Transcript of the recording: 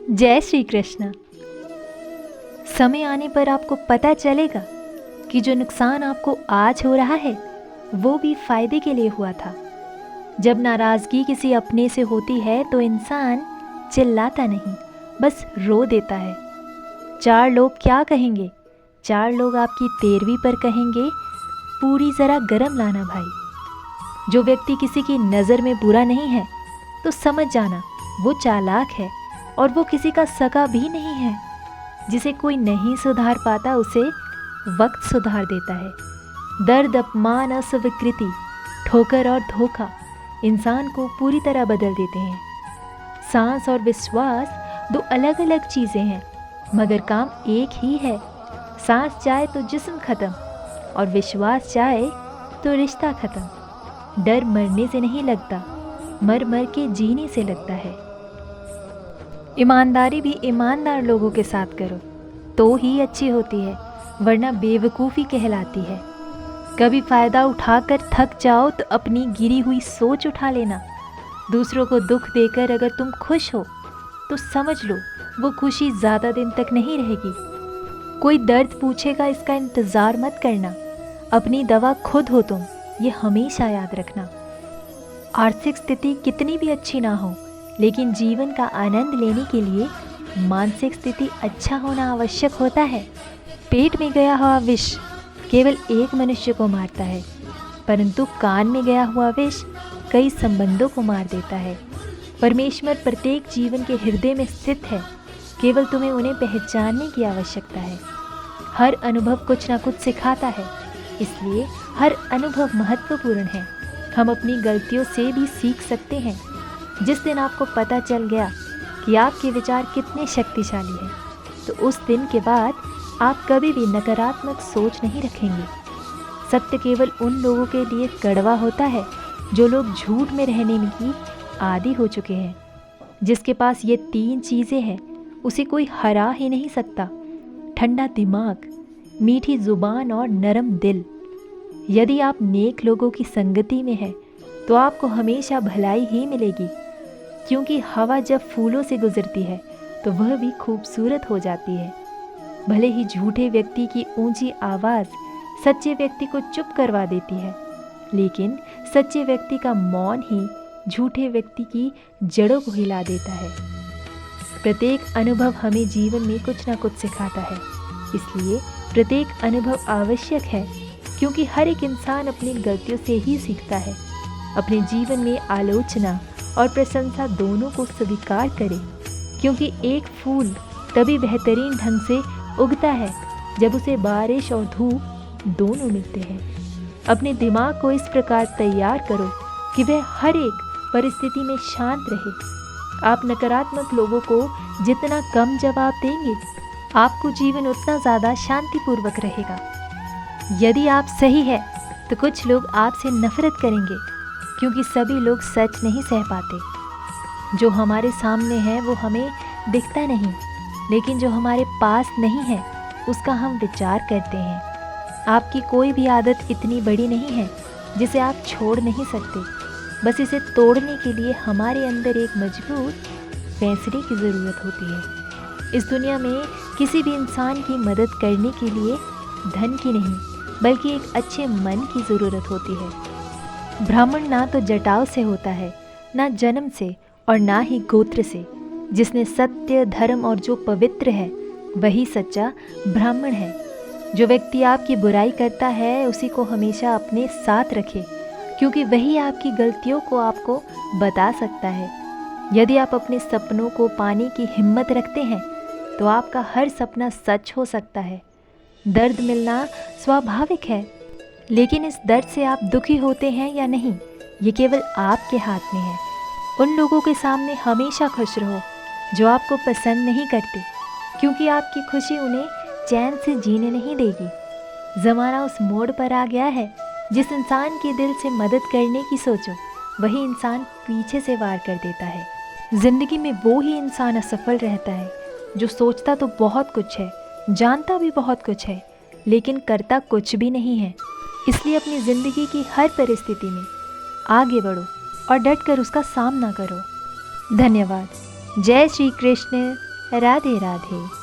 जय श्री कृष्ण। समय आने पर आपको पता चलेगा कि जो नुकसान आपको आज हो रहा है वो भी फायदे के लिए हुआ था। जब नाराज़गी किसी अपने से होती है तो इंसान चिल्लाता नहीं, बस रो देता है। 4 लोग क्या कहेंगे? 4 लोग आपकी तेरवी पर कहेंगे, पूरी ज़रा गरम लाना भाई। जो व्यक्ति किसी की नज़र में बुरा नहीं है तो समझ जाना वो चालाक है और वो किसी का सगा भी नहीं है। जिसे कोई नहीं सुधार पाता उसे वक्त सुधार देता है। दर्द, अपमान, अस्वीकृति, ठोकर और धोखा इंसान को पूरी तरह बदल देते हैं। सांस और विश्वास 2 अलग अलग चीज़ें हैं, मगर काम एक ही है। सांस जाए तो जिस्म ख़त्म और विश्वास जाए तो रिश्ता ख़त्म। डर मरने से नहीं लगता, मर मर के जीने से लगता है। ईमानदारी भी ईमानदार लोगों के साथ करो तो ही अच्छी होती है, वरना बेवकूफ़ी कहलाती है। कभी फ़ायदा उठाकर थक जाओ तो अपनी गिरी हुई सोच उठा लेना। दूसरों को दुख देकर अगर तुम खुश हो तो समझ लो वो खुशी ज़्यादा दिन तक नहीं रहेगी। कोई दर्द पूछेगा इसका इंतज़ार मत करना, अपनी दवा खुद हो तुम, ये हमेशा याद रखना। आर्थिक स्थिति कितनी भी अच्छी ना हो, लेकिन जीवन का आनंद लेने के लिए मानसिक स्थिति अच्छा होना आवश्यक होता है। पेट में गया हुआ विष केवल एक मनुष्य को मारता है, परंतु कान में गया हुआ विष कई संबंधों को मार देता है। परमेश्वर प्रत्येक जीवन के हृदय में स्थित है, केवल तुम्हें उन्हें पहचानने की आवश्यकता है। हर अनुभव कुछ ना कुछ सिखाता है, इसलिए हर अनुभव महत्वपूर्ण है। हम अपनी गलतियों से भी सीख सकते हैं। जिस दिन आपको पता चल गया कि आपके विचार कितने शक्तिशाली हैं, तो उस दिन के बाद आप कभी भी नकारात्मक सोच नहीं रखेंगे। सत्य केवल उन लोगों के लिए कड़वा होता है जो लोग झूठ में रहने में की आदी हो चुके हैं। जिसके पास ये 3 चीज़ें हैं उसे कोई हरा ही नहीं सकता। ठंडा दिमाग, मीठी ज़ुबान और नरम दिल। यदि आप नेक लोगों की संगति में हैं तो आपको हमेशा भलाई ही मिलेगी, क्योंकि हवा जब फूलों से गुजरती है तो वह भी खूबसूरत हो जाती है। भले ही झूठे व्यक्ति की ऊंची आवाज़ सच्चे व्यक्ति को चुप करवा देती है, लेकिन सच्चे व्यक्ति का मौन ही झूठे व्यक्ति की जड़ों को हिला देता है। प्रत्येक अनुभव हमें जीवन में कुछ ना कुछ सिखाता है, इसलिए प्रत्येक अनुभव आवश्यक है, क्योंकि हर एक इंसान अपनी गलतियों से ही सीखता है। अपने जीवन में आलोचना और प्रशंसा दोनों को स्वीकार करें, क्योंकि एक फूल तभी बेहतरीन ढंग से उगता है जब उसे बारिश और धूप दोनों मिलते हैं। अपने दिमाग को इस प्रकार तैयार करो कि वह हर एक परिस्थिति में शांत रहे। आप नकारात्मक लोगों को जितना कम जवाब देंगे, आपको जीवन उतना ज़्यादा शांतिपूर्वक रहेगा। यदि आप सही है तो कुछ लोग आपसे नफरत करेंगे, क्योंकि सभी लोग सच नहीं सह पाते। जो हमारे सामने है वो हमें दिखता नहीं, लेकिन जो हमारे पास नहीं है उसका हम विचार करते हैं। आपकी कोई भी आदत इतनी बड़ी नहीं है जिसे आप छोड़ नहीं सकते, बस इसे तोड़ने के लिए हमारे अंदर एक मजबूत फैसले की ज़रूरत होती है। इस दुनिया में किसी भी इंसान की मदद करने के लिए धन की नहीं, बल्कि एक अच्छे मन की ज़रूरत होती है। ब्राह्मण ना तो जटाओं से होता है, ना जन्म से और ना ही गोत्र से। जिसने सत्य, धर्म और जो पवित्र है वही सच्चा ब्राह्मण है। जो व्यक्ति आपकी बुराई करता है उसी को हमेशा अपने साथ रखे, क्योंकि वही आपकी गलतियों को आपको बता सकता है। यदि आप अपने सपनों को पाने की हिम्मत रखते हैं तो आपका हर सपना सच हो सकता है। दर्द मिलना स्वाभाविक है, लेकिन इस दर्द से आप दुखी होते हैं या नहीं, ये केवल आपके हाथ में है। उन लोगों के सामने हमेशा खुश रहो जो आपको पसंद नहीं करते, क्योंकि आपकी खुशी उन्हें चैन से जीने नहीं देगी। ज़माना उस मोड़ पर आ गया है, जिस इंसान के दिल से मदद करने की सोचो वही इंसान पीछे से वार कर देता है। ज़िंदगी में वो ही इंसान असफल रहता है जो सोचता तो बहुत कुछ है, जानता भी बहुत कुछ है, लेकिन करता कुछ भी नहीं है। इसलिए अपनी ज़िंदगी की हर परिस्थिति में आगे बढ़ो और डट कर उसका सामना करो। धन्यवाद। जय श्री कृष्ण। राधे राधे।